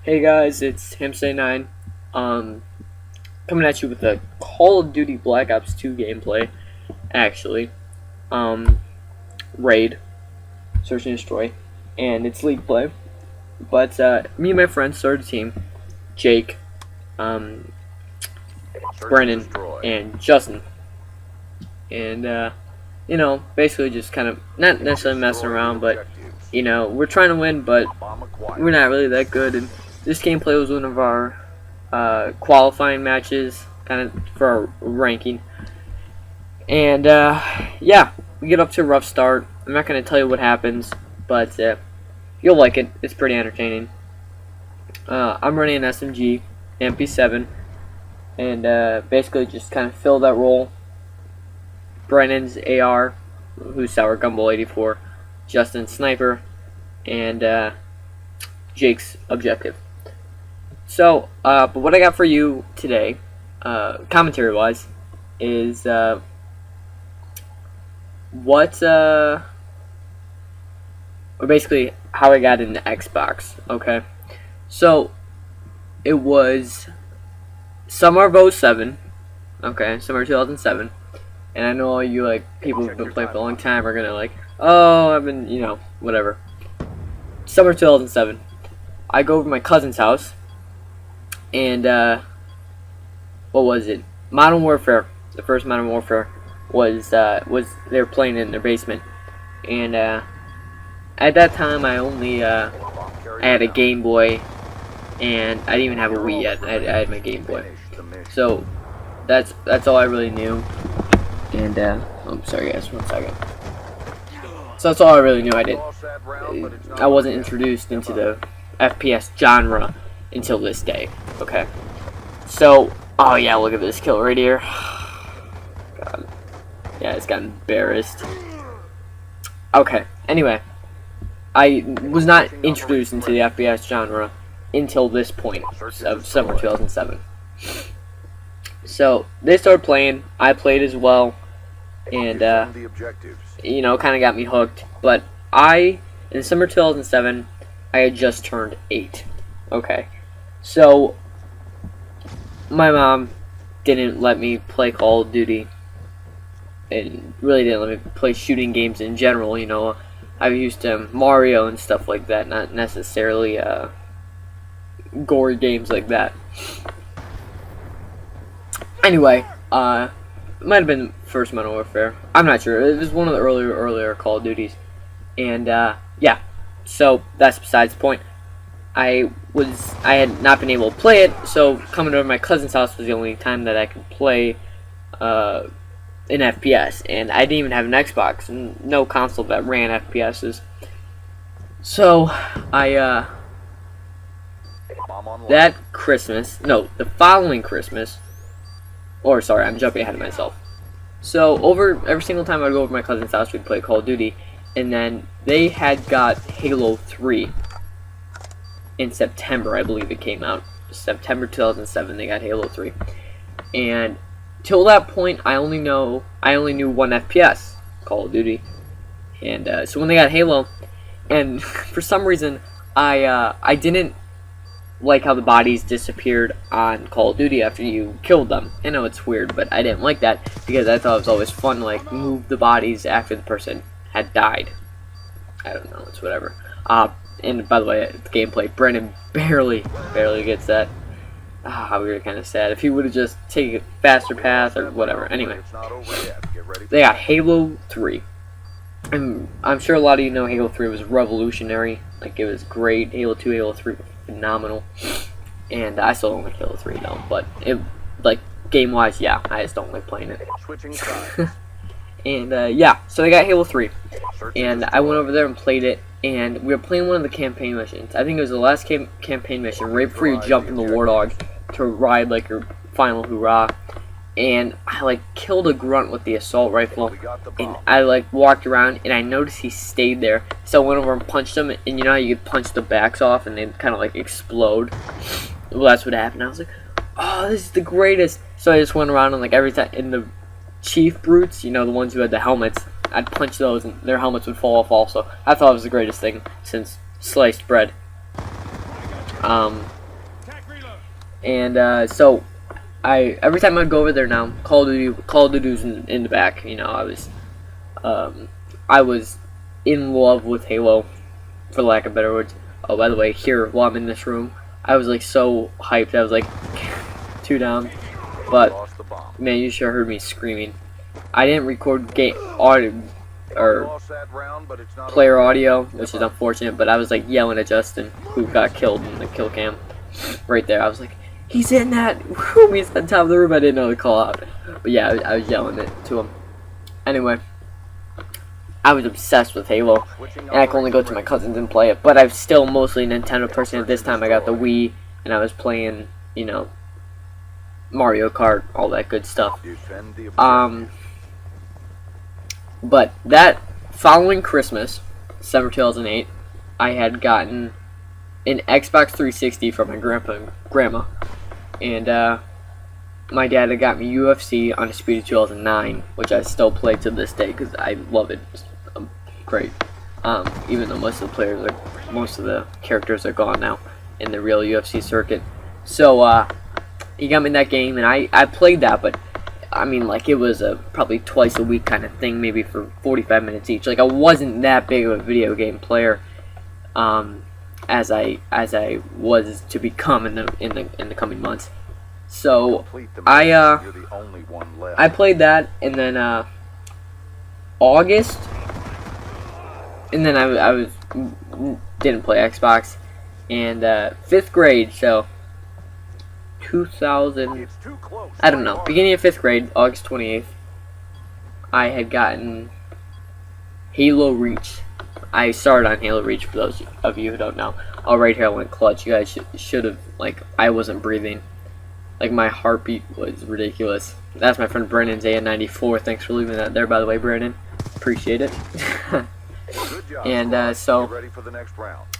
Hey guys, it's SnD coming at you with a Call of Duty Black Ops 2 gameplay, actually. Raid, Search and Destroy, and it's League play. But me and my friends started a team, Jake, Brennan, and Justin. And, basically just kind of, not necessarily messing around, but, we're trying to win, but we're not really that good. And this gameplay was one of our qualifying matches, kind of for our ranking. And yeah, we get up to a rough start. I'm not going to tell you what happens, but you'll like it. It's pretty entertaining. I'm running an SMG MP7, and basically just kind of fill that role. Brennan's AR, who's Sour Gumball 84, Justin's Sniper, and Jake's Objective. So, but what I got for you today, commentary-wise, is or basically how I got into Xbox. Okay, so it was summer of 07. Okay, summer 2007. And I know all you people who've been playing for a long time are gonna oh, I've been, whatever. Summer 2007. I go over to my cousin's house, and what was it? Modern Warfare. The first Modern Warfare was they were playing in their basement, and at that time I only I had a Game Boy, and I didn't even have a Wii yet. I had my Game Boy, so that's all I really knew. And I'm sorry guys, 1 second. So that's all I really knew. I wasn't introduced into the FPS genre until this day. Okay. So, oh yeah, look at this kill right here. God. Yeah, it's got embarrassed. Okay. Anyway, I was not introduced into the FPS genre until this point of summer 2007. So they started playing. I played as well, and kind of got me hooked. But in summer 2007, I had just turned 8. Okay, so my mom didn't let me play Call of Duty, and really didn't let me play shooting games in general. I'm used to Mario and stuff like that, not necessarily gory games like that. Anyway, it might have been first Modern Warfare. I'm not sure. It was one of the earlier Call of Duties, and yeah. So that's besides the point. I had not been able to play it, so coming over to my cousin's house was the only time that I could play an FPS, and I didn't even have an Xbox and no console that ran FPSs. So that Christmas, no, the following Christmas. Or, sorry, I'm jumping ahead of myself. So, every single time I'd go over to my cousin's house, we'd play Call of Duty. And then they had got Halo 3 in September, I believe it came out. September 2007, they got Halo 3. And till that point, I only knew one FPS, Call of Duty. And so when they got Halo, and for some reason, I didn't like how the bodies disappeared on Call of Duty after you killed them. I know it's weird, but I didn't like that because I thought it was always fun to move the bodies after the person had died. I don't know, it's whatever. And by the way, the gameplay, Brennan barely gets that. We were kind of sad. If he would have just taken a faster path or whatever. Anyway, they got Halo 3. I'm sure a lot of you know Halo 3 was revolutionary. It was great. Halo 2, Halo 3 were phenomenal. And I still don't like Halo 3 though. But game wise, yeah, I just don't like playing it. And yeah, so they got Halo 3. And I went over there and played it. And we were playing one of the campaign missions. I think it was the last campaign mission, right before you jump in the Warthog to ride your final hurrah. And I killed a grunt with the assault rifle, and I walked around and I noticed he stayed there, so I went over and punched him. And you know how you could punch the backs off and they kind of explode? Well, that's what happened. I was like, oh, this is the greatest. So I just went around and every time in the chief brutes, the ones who had the helmets, I'd punch those and their helmets would fall off also. I thought it was the greatest thing since sliced bread. And so every time I'd go over there now, Call of Duty's in the back. You know, I was in love with Halo, for lack of better words. Oh, by the way, here while I'm in this room, I was like so hyped. I was like 2 down, but man, you sure heard me screaming. I didn't record game audio or player audio, which is unfortunate, but I was like yelling at Justin, who got killed in the kill cam right there. I was like, he's in that room, he's on top of the room. I didn't know the call out, but yeah, I was yelling it to him. Anyway, I was obsessed with Halo, and I could only go to my cousins and play it, but I'm still mostly a Nintendo person. At this time, I got the Wii, and I was playing, you know, Mario Kart, all that good stuff. But that following Christmas, December 2008, I had gotten an Xbox 360 from my grandma, and my dad had got me UFC Undisputed 2009, which I still play to this day because I love it. It's great. Even though most of the characters are gone now in the real UFC circuit. So he got me that game, and I played that, but I mean, like, it was probably twice a week kind of thing, maybe for 45 minutes each. Like, I wasn't that big of a video game player, as I was to become in the coming months. So I played that, and then August, and then I didn't play Xbox, and 5th grade, so 2000, I don't know, beginning of 5th grade, August 28th, I had gotten Halo Reach. I started on Halo Reach, for those of you who don't know. Oh, right here I went clutch. You guys should have, like, I wasn't breathing. Like, my heartbeat was ridiculous. That's my friend Brandon's AN94. Thanks for leaving that there, by the way, Brandon. Appreciate it. And so,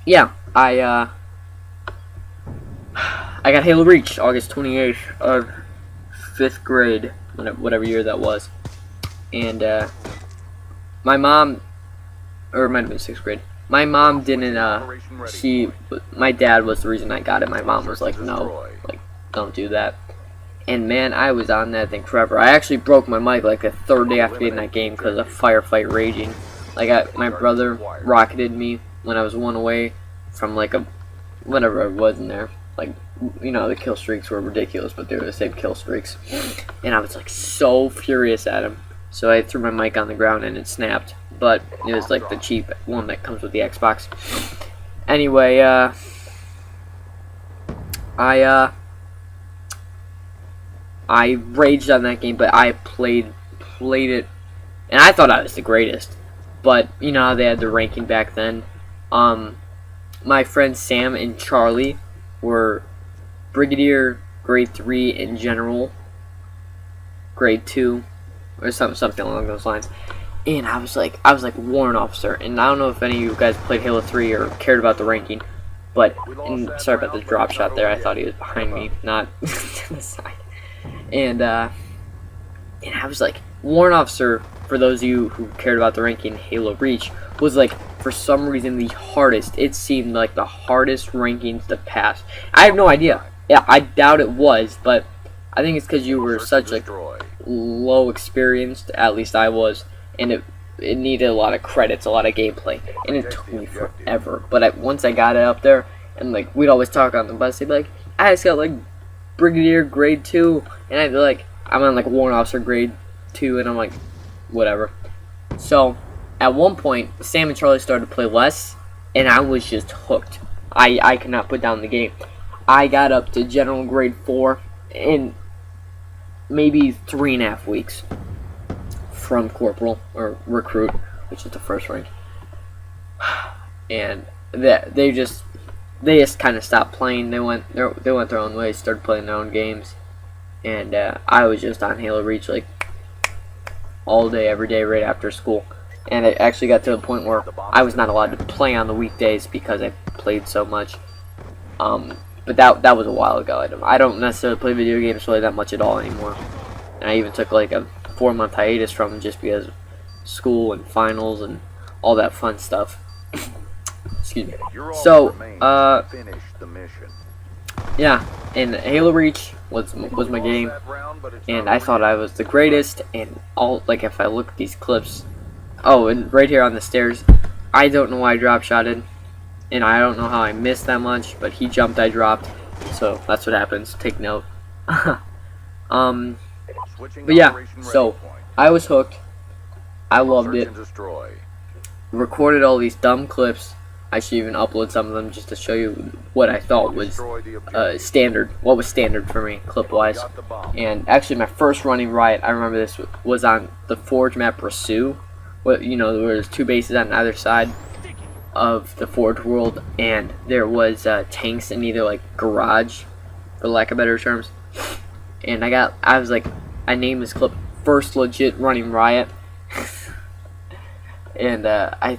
yeah, I got Halo Reach August 28th of 5th grade, whatever year that was. And my mom, or it might have been 6th grade. My mom didn't, my dad was the reason I got it. My mom was like, no, like, don't do that. And man, I was on that thing forever. I actually broke my mic like the 3rd day after getting that game because of firefight raging. Like, my brother rocketed me when I was 1 away from like whatever I was in there. Like, you know, the kill streaks were ridiculous, but they were the same kill streaks. And I was like so furious at him. So I threw my mic on the ground and it snapped. But it was like the cheap one that comes with the Xbox. Anyway, I raged on that game, but I played it, and I thought I was the greatest. But you know how they had the ranking back then. My friends Sam and Charlie were Brigadier, Grade 3, and General, Grade 2, or something along those lines. And I was like Warrant Officer. And I don't know if any of you guys played Halo 3 or cared about the ranking, but sorry about the drop shot there. I thought he was behind me, not to the side. And I was like, Warrant Officer, for those of you who cared about the ranking, Halo Reach was like, for some reason, the hardest. It seemed like the hardest rankings to pass. I have no idea. Yeah, I doubt it was, but I think it's because you were such like low experienced, at least I was, and it needed a lot of credits, a lot of gameplay, and it took me forever. But once I got it up there, and like we'd always talk on the bus, they'd be like, I just got like Brigadier Grade 2, and I'd be like, I'm on like Warrant Officer Grade 2, and I'm like, whatever. So at one point, Sam and Charlie started to play less, and I was just hooked. I could not put down the game. I got up to General Grade 4 in maybe 3.5 weeks from Corporal, or Recruit, which is the first rank. And they just kind of stopped playing. They went their own way, started playing their own games, and I was just on Halo Reach like all day, every day, right after school. And it actually got to the point where I was not allowed to play on the weekdays because I played so much. But that was a while ago. I don't necessarily play video games really that much at all anymore. And I even took like a 4-month hiatus from them just because of school and finals and all that fun stuff. Excuse me. So, yeah, and Halo Reach was my game, and I thought I was the greatest. And all, like, if I look at these clips, oh, and right here on the stairs, I don't know why I drop shotted, and I don't know how I missed that much, but he jumped, I dropped, so that's what happens. Take note. But yeah, so I was hooked. I loved it. Recorded all these dumb clips. I should even upload some of them just to show you what I thought was standard. What was standard for me, clip-wise. And actually, my first running riot, I remember this was on the Forge map Pursue. You know, there was 2 bases on either side of the Forge world, and there was tanks in either like garage, for lack of better terms. And I was like, I named this clip "First Legit Running Riot," and I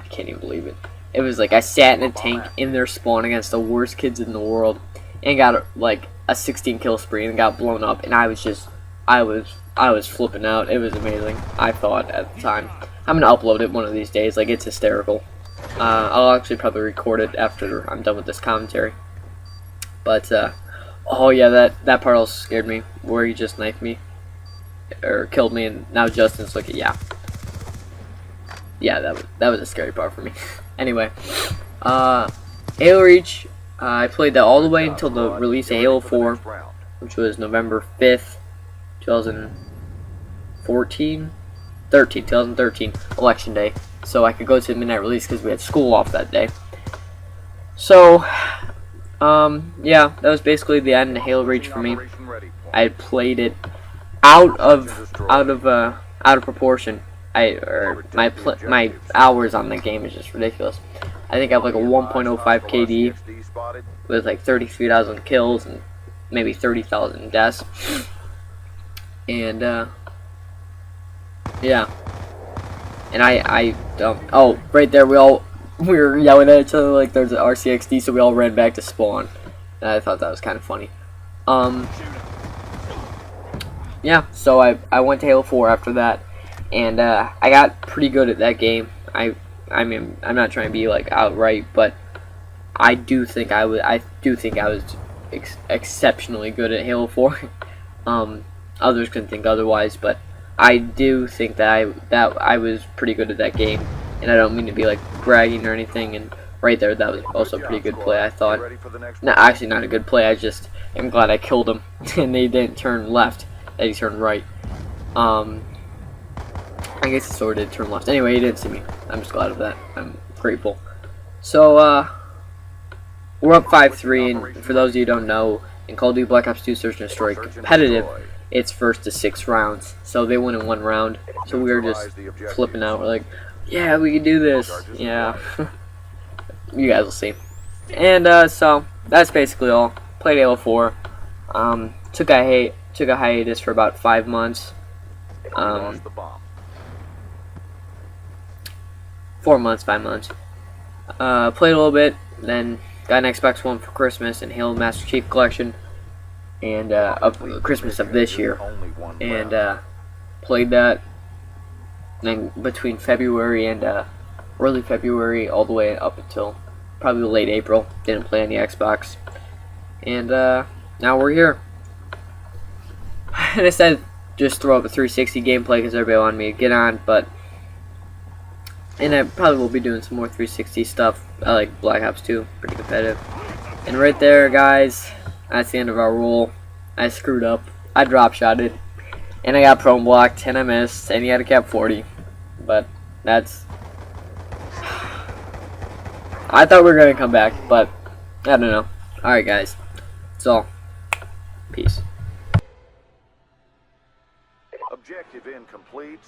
can't even believe it. It was like I sat in a tank in their spawn against the worst kids in the world, and got like a 16 kill spree and got blown up, and I was flipping out. It was amazing. I thought at the time. I'm gonna upload it one of these days. Like, it's hysterical. I'll actually probably record it after I'm done with this commentary. But oh yeah, that part also scared me, where he just knifed me or killed me, and now Justin's looking. Yeah, that was a scary part for me. Anyway, Halo Reach. I played that all the way until the release of Halo 4, which was November 5th, 2013, Election Day. So I could go to the midnight release because we had school off that day. So, yeah, that was basically the end of Halo Reach for me. I had played it out of proportion. My hours on the game is just ridiculous. I think I have like a 1.05 KD with like 33,000 kills and maybe 30,000 deaths. And yeah. And I oh, right there we were yelling at each other like there's an RCXD, so we all ran back to spawn. And I thought that was kind of funny. Yeah, so I went to Halo 4 after that, and I got pretty good at that game. I mean, I'm not trying to be like outright, but I do think I was exceptionally good at Halo 4. Others couldn't think otherwise, but I do think that I was pretty good at that game, and I don't mean to be like bragging or anything. And right there, that was also a pretty good play, I thought. No, actually not a good play. I just am glad I killed him, and they didn't turn left. He turned right. I guess he sort of did turn left. Anyway, he didn't see me. I'm just glad of that. I'm grateful. So, we're up 5-3, and for those of you who don't know, in Call of Duty Black Ops 2 Search and Destroy competitive, it's first to 6 rounds. So they win in 1 round. So we were just flipping out. We're like, yeah, we can do this. Yeah. You guys will see. And, so, that's basically all. Played Halo 4. Took a hiatus for about 5 months. 4 months, 5 months. Played a little bit, then got an Xbox One for Christmas and Halo Master Chief Collection, and of Christmas of this year, and played that. Then between February and early February, all the way up until probably late April, didn't play on the Xbox, and now we're here. And I said just throw up a 360 gameplay because everybody wanted me to get on, and I probably will be doing some more 360 stuff. I like Black Ops 2, pretty competitive. And right there, guys, that's the end of our roll. I screwed up. I drop shotted, and I got prone blocked, and I missed, and he had a cap 40. But that's. I thought we were gonna come back, but I don't know. All right, guys, that's all. Peace. Objective incomplete.